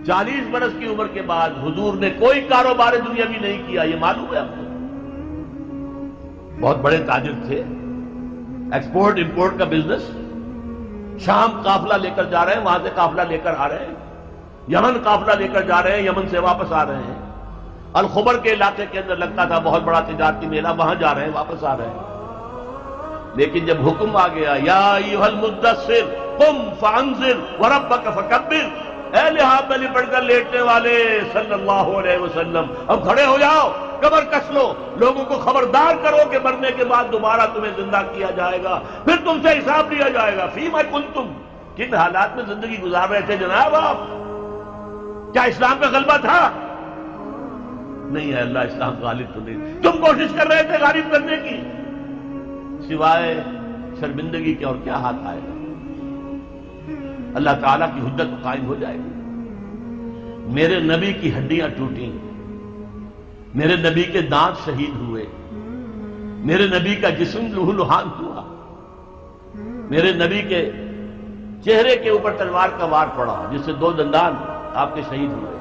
40 برس کی عمر کے بعد حضور نے کوئی کاروبار دنیاوی نہیں کیا، یہ معلوم ہے آپ کو؟ بہت بڑے تاجر تھے، ایکسپورٹ امپورٹ کا بزنس، شام قافلہ لے کر جا رہے ہیں، وہاں سے قافلہ لے کر آ رہے ہیں، یمن قافلہ لے کر جا رہے ہیں، یمن سے واپس آ رہے ہیں، الخبر کے علاقے کے اندر لگتا تھا بہت بڑا تجارتی میلہ، وہاں جا رہے ہیں، واپس آ رہے ہیں۔ لیکن جب حکم آ گیا یا ایھا المدثر قم فانذر وربک فکبر، اے لحاف میں لپٹ کر لیٹنے والے صلی اللہ علیہ وسلم، اب کھڑے ہو جاؤ، کمر کس لو، لوگوں کو خبردار کرو کہ مرنے کے بعد دوبارہ تمہیں زندہ کیا جائے گا، پھر تم سے حساب لیا جائے گا۔ فیما کنتم، کن حالات میں زندگی گزار رہے تھے جناب آپ؟ کیا اسلام کا غلبہ تھا؟ نہیں ہے، اللہ اسلام غالب تو نہیں، تم کوشش کر رہے تھے غالب کرنے کی، سوائے شرمندگی کے اور کیا ہاتھ آئے گا؟ اللہ تعالیٰ کی حجت قائم ہو جائے گی۔ میرے نبی کی ہڈیاں ٹوٹیں، میرے نبی کے دانت شہید ہوئے، میرے نبی کا جسم لہو لہان ہوا، میرے نبی کے چہرے کے اوپر تلوار کا وار پڑا جس سے 2 دندان آپ کے شہید ہوئے،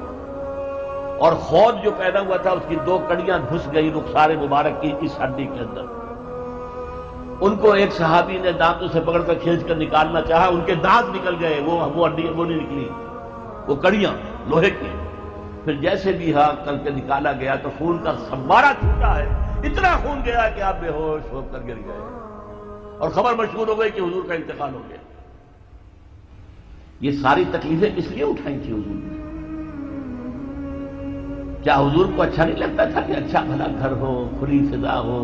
اور خود جو پیدا ہوا تھا اس کی 2 کڑیاں گھس گئی رخسار مبارک کی اس ہڈی کے اندر۔ ان کو ایک صحابی نے دانتوں سے پکڑ کر کھینچ کر نکالنا چاہا، ان کے دانت نکل گئے، وہ ہڈی وہ نہیں نکلی، وہ کڑیاں لوہے کی۔ پھر جیسے بھی کر کے نکالا گیا تو خون کا فوارہ چھوٹا ہے، اتنا خون گیا کہ آپ بے ہوش ہو کر گر گئے، اور خبر مشہور ہو گئی کہ حضور کا انتقال ہو گیا۔ یہ ساری تکلیفیں کس لیے اٹھائی تھی حضور نے؟ کیا حضور کو اچھا نہیں لگتا تھا کہ اچھا بھلا گھر ہو، کھلی فضا ہو،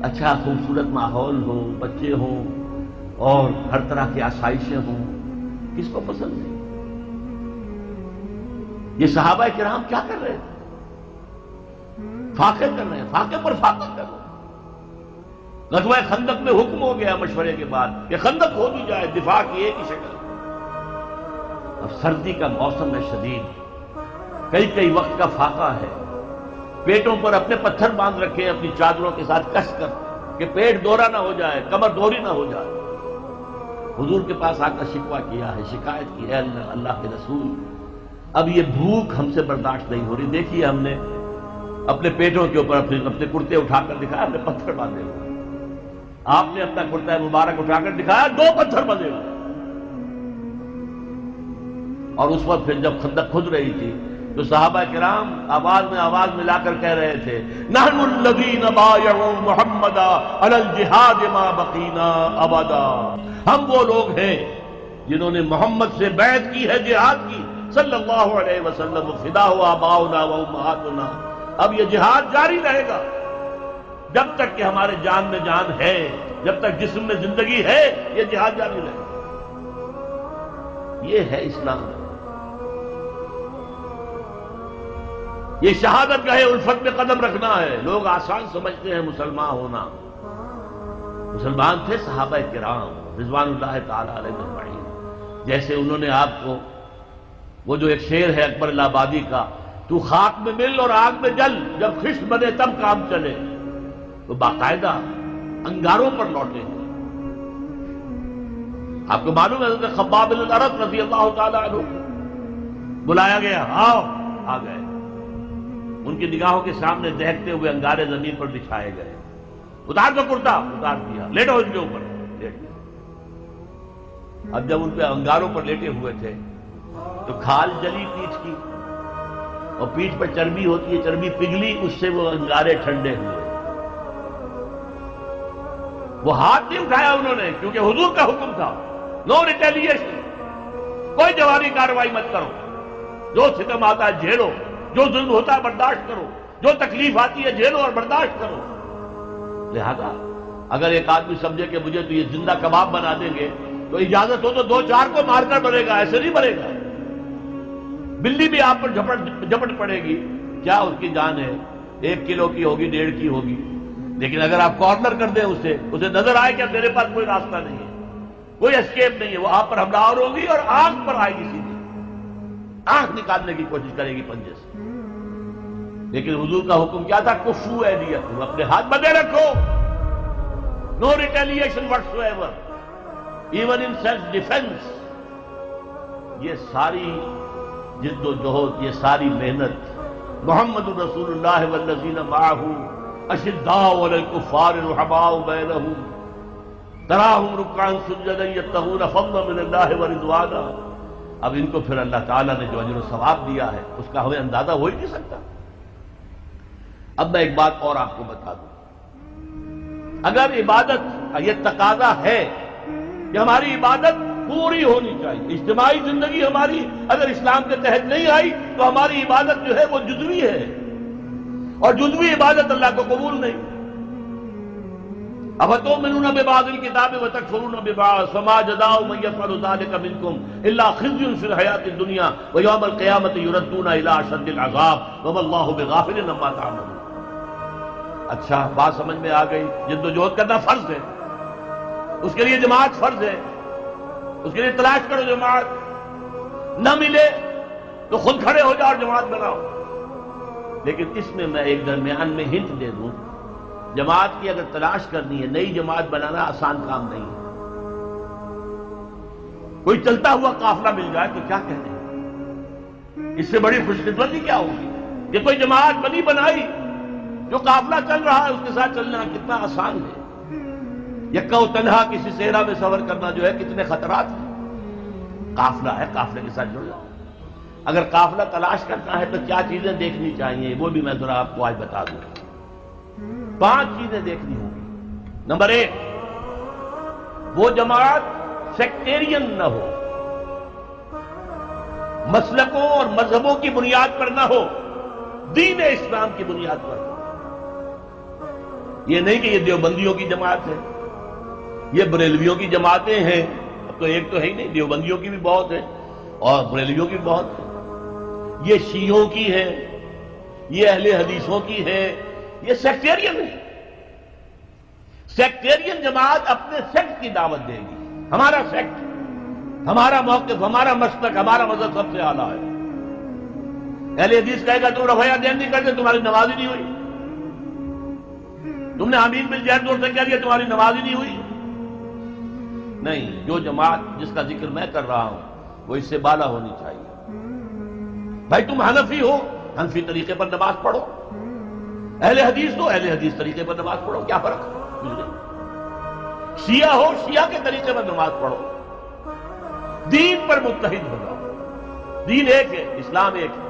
اچھا خوبصورت ماحول ہو، بچے ہوں اور ہر طرح کی آسائشیں ہوں؟ کس کو پسند نہیں؟ یہ صحابہ کرام کیا کر رہے تھے؟ فاقے کر رہے ہیں، فاقے پر فاقہ کر رہے ہیں۔ غزوہ خندق میں حکم ہو گیا مشورے کے بعد کہ خندق ہو دی جائے، دفاع کی ایک ہی شکل۔ اب سردی کا موسم ہے شدید، کئی وقت کا فاقہ ہے، پیٹوں پر اپنے پتھر باندھ رکھے اپنی چادروں کے ساتھ کس کر کہ پیٹ دوہرا نہ ہو جائے، کمر دوہری نہ ہو جائے۔ حضور کے پاس آ کر شکوہ کیا ہے، شکایت کی ہے، اللہ کے رسول اب یہ بھوک ہم سے برداشت نہیں ہو رہی، دیکھیے ہم نے اپنے پیٹوں کے اوپر اپنے کرتے اٹھا کر دکھایا، ہم نے پتھر باندھے ہوئے، آپ نے اپنا کرتا مبارک اٹھا کر دکھایا، 2 پتھر بندھے ہوئے۔ اور اس وقت پھر جب خندق کھد رہی تھی تو صحابہ کرام آواز میں آواز ملا کر کہہ رہے تھے نحن الذین بایعوا محمدا علی الجہاد ما بقینا ابدا، ہم وہ لوگ ہیں جنہوں نے محمد سے بیعت کی ہے جہاد کی صلی اللہ علیہ وسلم، فدا ہوا آباؤنا و امہاتنا، اب یہ جہاد جاری رہے گا جب تک کہ ہمارے جان میں جان ہے، جب تک جسم میں زندگی ہے، یہ جہاد جاری رہے گا۔ یہ ہے اسلام، یہ شہادت گاہ الفت میں قدم رکھنا ہے۔ لوگ آسان سمجھتے ہیں مسلمان ہونا، مسلمان تھے صحابہ کرام رضوان اللہ تعالی علیہ اجمعین، جیسے انہوں نے آپ کو وہ جو ایک شعر ہے اکبر الہآبادی کا، تو خاک میں مل اور آگ میں جل، جب خشت بنے تب کام چلے، تو باقاعدہ انگاروں پر لوٹے ہیں۔ آپ کو معلوم ہے حضرت خباب بن الارت رضی اللہ تعالی عنہ بلایا گیا، آؤ، آ گئے، ان کی نگاہوں کے سامنے دہکتے ہوئے انگارے زمین پر بچھائے گئے، اتار دو کرتا، اتار دیا، لیٹو اس کے اوپر، لیٹ گیا۔ اب جب ان پہ انگاروں پر لیٹے ہوئے تھے تو کھال جلی پیٹھ کی، اور پیٹھ پر چربی ہوتی ہے، چربی پگھلی، اس سے وہ انگارے ٹھنڈے ہوئے۔ وہ ہاتھ نہیں اٹھایا انہوں نے، کیونکہ حضور کا حکم تھا نو ریٹیلیشن، کوئی جوابی کارروائی مت کرو، جو ستم آتا ہے جھیلو، جو ظلم ہوتا ہے برداشت کرو، جو تکلیف آتی ہے جھیلو اور برداشت کرو۔ لہذا اگر ایک آدمی سمجھے کہ مجھے تو یہ زندہ کباب بنا دیں گے تو اجازت ہو تو 2-4 کو مار کر مرے گا، ایسے نہیں مرے گا۔ بلی بھی آپ پر جھپٹ پڑے گی، کیا اس کی جان ہے، 1 کلو کی ہوگی، 1.5 کی ہوگی، لیکن اگر آپ کارنر کر دیں اسے نظر آئے کہ میرے پاس کوئی راستہ نہیں ہے، کوئی اسکیپ نہیں ہے، وہ آپ پر حملہ آور ہوگی اور آنکھ پر آئے گی، سیدھی آنکھ نکالنے کی کوشش کرے گی پنجے سے۔ لیکن حضور کا حکم کیا تھا؟ کفو ایدیکم، اپنے ہاتھ بندھے رکھو، no retaliation whatsoever, even in self defence. یہ ساری جد و جہد، یہ ساری محنت محمد رسول اللہ والذین معہ اشداء علی الکفار رحماء بینہم تراہم رکعا سجدا یبتغون فضلا من اللہ ورضوانا. اب ان کو پھر اللہ تعالیٰ نے جو اجر و ثواب دیا ہے اس کا ہمیں اندازہ ہو ہی نہیں سکتا. اب میں ایک بات اور آپ کو بتا دوں، اگر عبادت، یہ تقاضا ہے کہ ہماری عبادت پوری ہونی چاہیے، اجتماعی زندگی ہماری اگر اسلام کے تحت نہیں آئی تو ہماری عبادت جو ہے وہ جزوی ہے، اور جزوی عبادت اللہ کو قبول نہیں. افتؤمنون ببعض الکتاب وتکفرون ببعض فما جزاء من یفعل ذلک منکم الا خزی فی الحیاۃ الدنیا ویوم القیامۃ یردون الی اشد العذاب وما اللہ بغافل عما تعملون. اچھا بات سمجھ میں آ گئی. جد و جہد کرنا فرض ہے، اس کے لیے جماعت فرض ہے، اس کے لیے تلاش کرو جماعت، نہ ملے تو خود کھڑے ہو جاؤ اور جماعت بناؤ. لیکن اس میں ایک درمیان میں ہنٹ دے دوں، جماعت کی اگر تلاش کرنی ہے، نئی جماعت بنانا آسان کام نہیں ہے. کوئی چلتا ہوا قافلہ مل جائے تو کیا کہتے ہیں، اس سے بڑی خوش قسمتی کیا ہوگی کہ کوئی جماعت بنی بنائی، جو قافلہ چل رہا ہے اس کے ساتھ چلنا کتنا آسان ہے. یکا و تنہا کسی صحرا میں سفر کرنا جو ہے کتنے خطرات ہیں. قافلہ ہے، قافلے کے ساتھ جڑ جاؤ. اگر قافلہ تلاش کرنا ہے تو کیا چیزیں دیکھنی چاہیے وہ بھی میں ذرا آپ کو آج بتا دوں. 5 چیزیں دیکھنی ہوں گی. نمبر 1، وہ جماعت سیکٹیرین نہ ہو، مسلکوں اور مذہبوں کی بنیاد پر نہ ہو، دین اسلام کی بنیاد پر. یہ نہیں کہ یہ دیوبندیوں کی جماعت ہے، یہ بریلویوں کی جماعتیں ہیں. اب تو ایک تو ہے ہی نہیں، دیوبندیوں کی بھی بہت ہے اور بریلویوں کی بھی بہت ہے. یہ شیعوں کی ہے، یہ اہل حدیثوں کی ہے، یہ سیکٹیرین ہے. سیکٹیرین جماعت اپنے سیکٹ کی دعوت دے گی. ہمارا سیکٹ، ہمارا موقف، ہمارا مسلک، ہمارا مذہب سب سے اعلیٰ ہے. اہل حدیث کہے گا تم رفع دین نہیں کرتے، تمہاری نماز ہی نہیں ہوئی. تم نے آمین بالجہر زور سے کہہ دیا، تمہاری نماز ہی نہیں ہوئی. نہیں، جو جماعت جس کا ذکر میں کر رہا ہوں وہ اس سے بالا ہونی چاہیے. بھائی تم حنفی ہو، حنفی طریقے پر نماز پڑھو. اہل حدیث ہو، اہل حدیث طریقے پر نماز پڑھو. کیا فرق ہے؟ کچھ نہیں. شیعہ ہو، شیعہ کے طریقے پر نماز پڑھو. دین پر متحد ہو جاؤ. دین ایک ہے، اسلام ایک ہے.